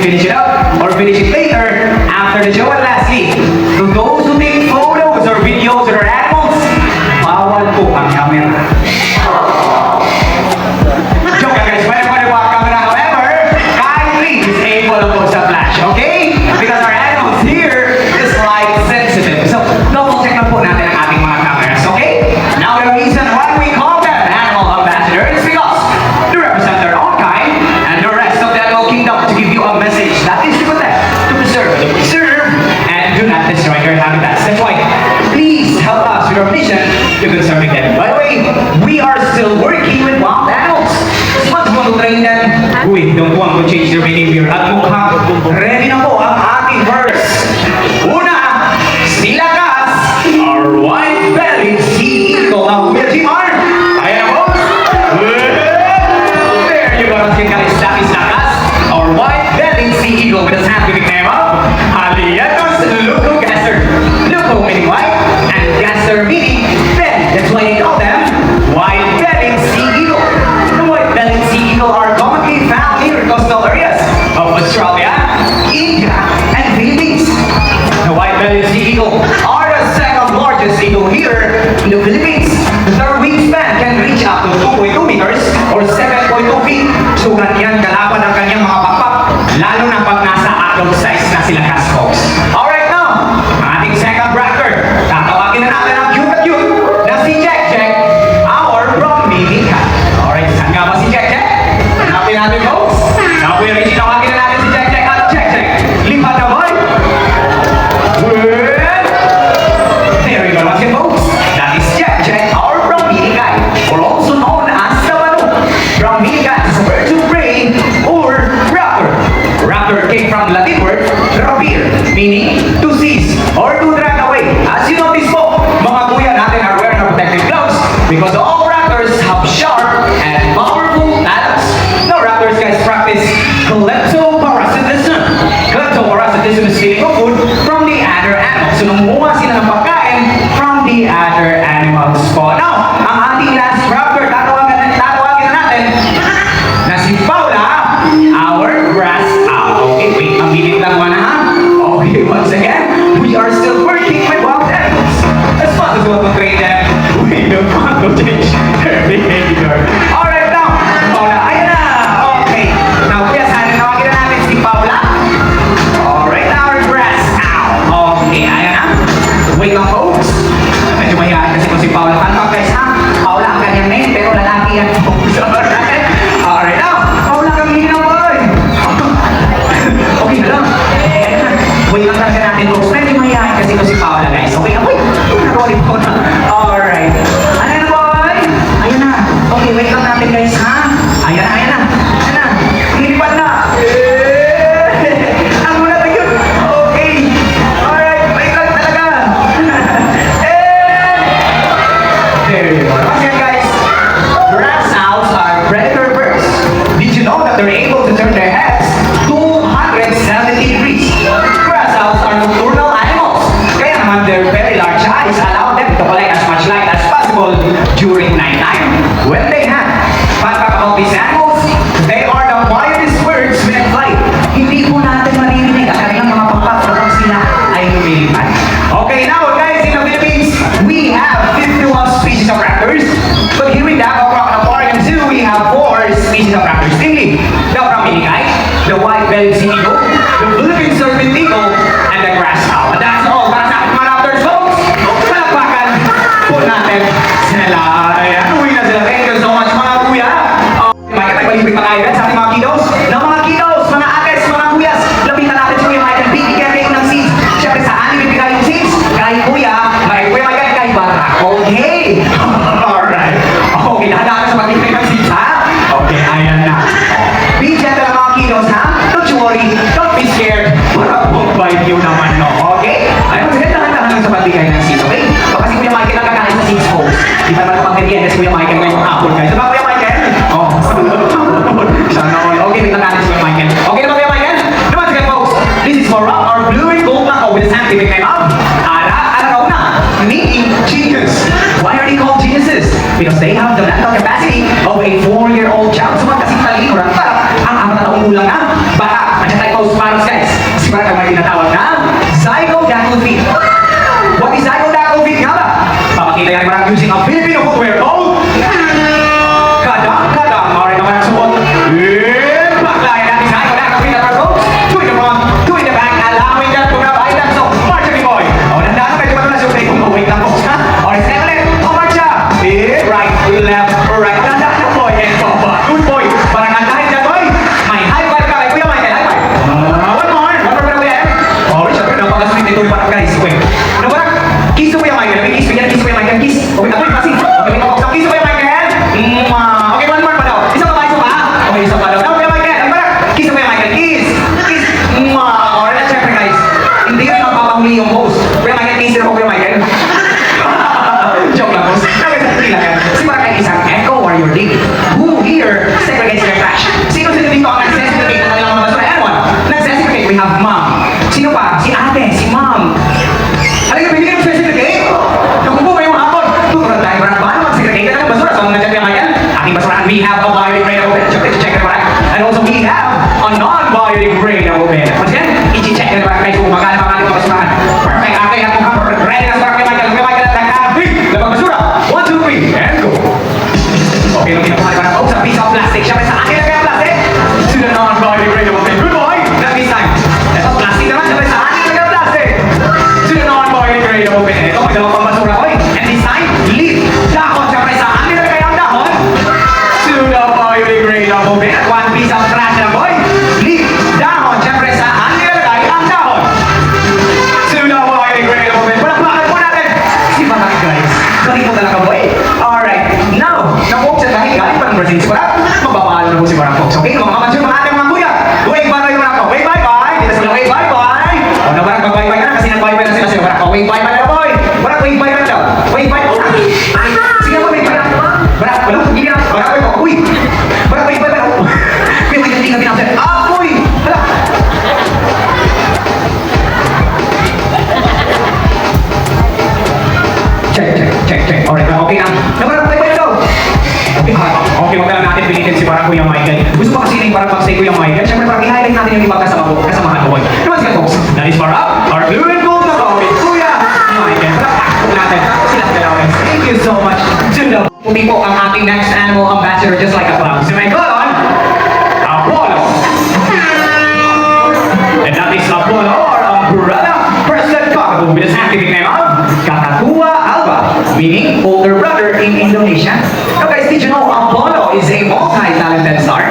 finish it up or finish it later after the show. And lastly, to those who take photos or videos of our animals, bawal po ang camera. Joke lang guys, pwede po ang camera. However, kindly disable po sa flash, okay? Because our animals here is light sensitive. So, double check na po natin ang ating mga cameras, okay? Now, the reason why we call them animal ambassadors is because they represent their own kind and the rest of the animal kingdom to give you a message that is to protect, to preserve, and do not destroy their habitats. That's why, please help us with our mission to conserving them. By the way, we are still working with wild animals. Once we want to train them, we don't want to change their behavior. At mukhang ready na po ang ating verse. Una, sila kas, our white-bellied sea eagle na Kuya Jimar. Kaya na po? There you go. That is Lakas, our white-bellied sea eagle with a scientific name of Alietos leucogaster. Leuco meaning white, and gaster meaning belly. That's why they call them white-bellied sea eagle. The white-bellied sea eagle are commonly found near coastal areas of Australia, India, and Philippines. The white-bellied sea eagle are the second largest eagle here in the Philippines. Their wingspan can reach up to 2.2 meters or 7.2 feet. Sugat yan kalaban ang kanyang mga pakpak, lalo na pag nasa adult size na sila kas folks. Alright now, ang ating second raptor. Tatawagin na natin ang cute na si Jack Jack, our Brahmini cat. Alright, saan nga ba si Jack Jack? Hanapin natin folks. Now we ready, tawagin na natin si Jack Jack at Jack Jack. Lipat na boy! There we go, once again folks. That is Jack Jack, our Brahmini cat, or also known as the Manu. Brahmini cat is a bird of prey or raptor. Raptor came from Latin word rapir, meaning to seize or to drag away. As you notice po, mga kuya natin are wearing a protective gloves because all raptors have sharp and powerful talons. The raptors guys practice kleptoparasitism. Kleptoparasitism is stealing of food from the other animals. So nangunguha sila ng pagkain from the other animals po. Now, ang ating last raptor, tatawagin na natin na si Paula, our grass owl. Okay, wait, ang minute lang muna ha. Okay, once again, we are still working with wild animals. As much as we want to train them, we don't want to change their behavior. Alright now, Paula, ayan na. Okay, now kuya, sana tawagin na natin si Paula. Alright, our grass owl. Okay, ayan na. Wait lang folks. Medyo mahihain kasi kung si Paula. Kanta guys ha? Paula ang kanyang name, pero lalaki yan folks. Alright now, Paula kang hina boy. Okay na lang. Wait lang talaga natin folks. Medyo mahihain kasi kung si Paula guys. Okay na boy. Nag-rolling po na. Alright. Ano na boy? Ayan na. Okay, wait lang natin guys ha? Ayan na, ayan na. Ayan na. Lilipat na. Ang muna na yun. Okay. Alright, wait lang talaga. There you go. Once again guys, grass owls are predator birds. Did you know that they're able to turn their heads 270 degrees? Grass owls are nocturnal animals. Kaya naman their very large eyes allow them to collect as much light as possible during nighttime when they hunt. Fun fact about these animals, they are the quietest birds when at flight. Hindi po natin maririnig ang kanilang mga pakpak kapag sila ay lumilipad. Okay, now guys, in the Philippines, we have 51 species of raptors. But here in Davao Aquarium Zoo, we have 4 species of raptors. Namely, the Brahmini kite, the white-bellied sea eagle, the Philippine serpent eagle, and the grass owl. And that's all para sa ating mga raptors, folks. Palakpakan po natin sila. Ayan, uwi na sila. Thank you so much, mga kuya. Michael, nagbalik pa tayo sa ating mga kiddos. Mga kiddos, mga ates, mga kuyas, lapitan natin si Kuya Michael. Bigyan kayo ng seeds. Siyempre, saan ibibigay yung seeds? Kay Kuya Michael, kay Barak. Okay. Alright. Okay, dahan-dahan sa pagbibigay ng seeds, ha? Okay, ayan na. Be gentle mga kiddos, ha? Don't you worry. Don't be scared. Wala pong bite you naman, no? Okay? Ayun, sige, dahan-dahan sa pagbibigay ng seeds, okay? Baka si Kuya Michael ang kakain sa seeds, folks. Di ba naman kapag-bigyan si Kuya Michael ngayong hapon, guys? Diba, Kuya Michael? Oh. Sana all. Okay, wait lang natin si Kuya Michael. Okay na ba, Kuya Michael? Naman, sige, folks. This is for our blue and gold na with a scientific name of Arauna, meaning genius. Why are they called geniuses? Because they have the mental capacity of a 4-year-old child. So, magkasing talino, ang apat na taong gulang na. Baka, at type of para ang may tinatawag na zygodacal feet. What is zygodacal feet nga ba? Papakita yan marang using a Filipino footwear called Kadang-kadang. Alright naman ang suot. Baklayan natin sa zygodacal feet at our coach. Two in the front, two in the back, allowing that to grab item. So, marcha ni Boy. O, nandaan na medyo matulas yung break. Wait lang coach ha. Alright, step ulit. O, marcha. Right, left, right. Nandaan na Boy. And Papa. Good boy. Parang andahin dyan Boy. May high five ka kay Kuya Michael. High five. One more. One more Kuya. Oh, Richard, napakasulit ito yung parang guys. Wait. Ano parang? Kiss to Kuya Michael. May kiss. Bigyan kiss to Kuya Michael. Kiss. Okay, ako yung passing. Okay, wait ako. Kiss to Kuya Michael. Okay, one more pa daw. Isa pa ba? Isa pa? Okay, isa pa daw. Now, Kuya Michael. Ano parang? Kiss to Kuya Michael. Kiss. Kiss. Alright, at syempre guys. Hindi yun mapapahuli yung host. Kuya Michael, kiss na ako Kuya Michael. Joke lang, boss. Nakasakti lang yan. Kasi parang kayo isang echo warrior league. Who here segregates their trash? Sino dito ang nag-segregate ng kanilang mga basura? Anyone? Nag-segregate, we have mom. Sino pa? Si ate, si mom. Halika, pwede ka mag-segregate? Nakupo ba yung hapon? Tutunan tayo, parang paano mag-segregate ng basura? So, nandiyan kaya ngayon, ating basura, we have a biodegradable bin. Check it right. And also, we have a non-biodegradable bin. Once again, i-check it right guys kung magkano pa ating mga basurahan. Perfect. Okay, at kung hapon, ready na sa Kuya Michael. Kuya Michael, labang basura. 1, 2, 3, and go. Okay, nung kinukuha naman ang sa piece of plastic. Siyempre sa akin na kaya plastic. To the non-biodegradable bin. Good boy. Not this time. Ito, plastic naman. Siyempre sa akin na kaya plastic. To the non-biodegradable bin. Ito, may dalawang pambasura ko eh. And this time, leaf. Dahon. Siyempre sa akin na kaya ang dahon. To the biodegradable bin. At one piece of trash na boy. Leaf. Dahon. Siyempre sa akin na kaya ang dahon. To the biodegradable bin. Palakpakan po natin. Si Batak guys. Galing mo talaga boy. Alright. Now, na-walk siya dahil galing pa ng Brazil si Barak. Magpapaalam na po si Barak folks. Okay, mga kamansyon, mga ating mga kuya. Wave bye bye Barak. Wave bye bye. Dito sila wave bye bye. O na Barak, mag-bye bye ka na kasi nag-bye bye na sila sa'yo Barak. O wave bye bye na boy. Barak, wave bye bye daw. Wave bye. Sige po, wave bye na. Barak, wala. Hindi na. Barak, wave bye. Uy. Barak, wave bye bye. Kuya, wait, hindi ka pinapsel. Uy. Hala. Check. Alright, okay na. Nabarang tayo daw. Okay, okay, wag na lang natin pilitin si parang Kuya Michael. Gusto pa kasi na yung parang mag-say Kuya Michael. Siyempre parang i-highlight natin yung ibang kasamahan ko. Naman siya folks. That is para our blue and gold na kawin. Kuya Michael. Parang takot natin. Sila sa dalawin. Thank you so much. Juno. Puti po ang ating next animal ambassador just like a clown. Si Michael on Apollo. And that is Apollo or umbrella person cockatoo with a scientific name of Kakatua alba, meaning older brother in Indonesia. Now guys, did you know Apollo is a multi-talented star?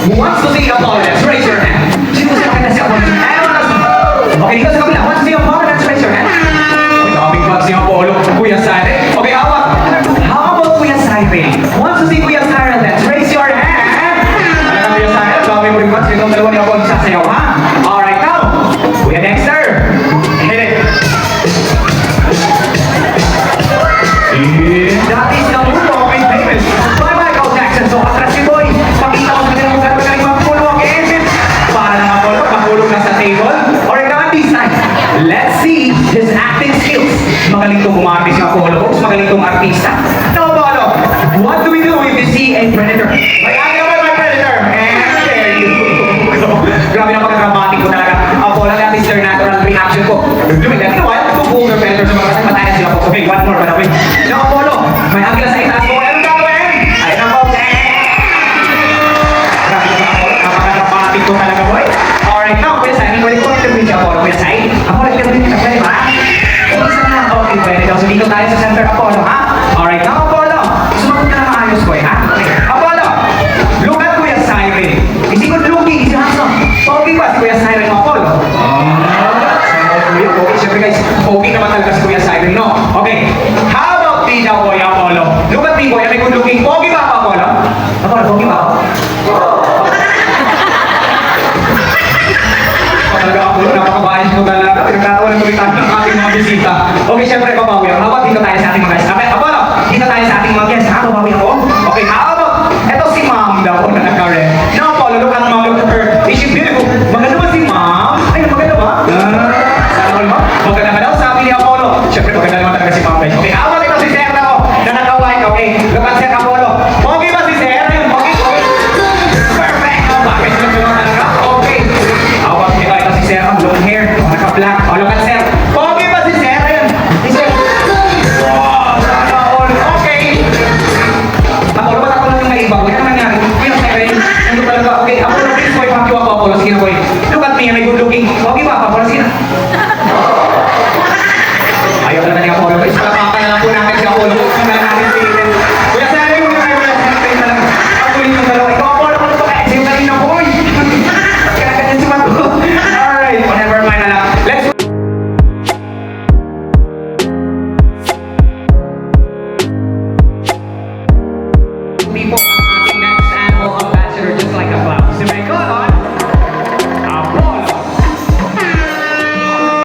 Who wants to see Apollo? Let's raise your hand. Sino gusto makita si Apollo? Okay, dito sa kabila. Want to see Apollo? Let's raise your hand. Okay, kapig ba si Apollo? Kuya Sare. Okay, how about Kuya Sare? Want to see Kuya Sare? Let's raise your hand. Ano na Kuya Sare? Sabi mo rin ba? Sino dalawa ni Apollo sasayaw, ha? Alright, now. Kuya Dexter. Hit it. That is the moonwalk and famous by Michael Jackson. So, atras si Boy. Pakita ko sa kanila kung gano'n magaling mag-moonwalk and para lang Apollo, mahulog na sa table. Alright, naman this time, let's see his acting skills. Magaling itong umartist si Apollo. Folks, magaling itong artista. Now, Apollo, what do we do if we see a predator? May agi naman my predator. And there you go. Grabe na pagkakramatic ko talaga. Apollo, that is their natural reaction ko. Lumig na, ginawa, tubuhong ng predator sa mga kasang matayan sila po. Okay, one more, by the way. Now, Apollo, may agila sa itaas mo. Anong gagawin? Ayun ang folks. Grabe na Apollo, napaka-dramatic ko talaga, boy. Alright, now, Kuya Sai, pwede ko interview si Apollo. Kuya Sai, Apollo, interview kita, pwede ba? Isa na, okay, pwede daw. So, dito tayo sa center, Apollo, ha? Alright, now, Apollo, sumagot ka na maayos, boy, ha? Okay, Apollo, look at Kuya Sai. Is he good looking? Is he handsome? Okay ba si Kuya Sai ng Apollo? Okay, syempre guys, okay naman talaga si Kuya Sai, no? Okay, how about me daw, Kuya Apollo? Look at me, boy, am I good looking? Okay ba ako, Apollo? Apollo, okay ba ako? Talaga ako, napakabayas mo talaga. Pinagkatawa ng tulitan ng ating mga bisita. Okay, syempre, papawi. How about dito tayo sa ating mga guys? Okay, Apollo, dito tayo sa ating mga guests. Ha, papawi ako? Okay, how about, eto si Ma'am daw na nagkare. Now, Apollo, look at Ma'am, look at her. Is she beautiful? Maganda ba si Ma'am? Ay, maganda ba? Sana all mo? Maganda ka daw, sabi ni Apollo. Syempre, maganda naman talaga si Ma'am. Okay, how about ito si Sir na ako, na naka-white, okay? Look at Sir Apollo. Okay ba si Sir? Okay, okay. Perfect. Bakit sila talaga? Okay. How about ito si Sir people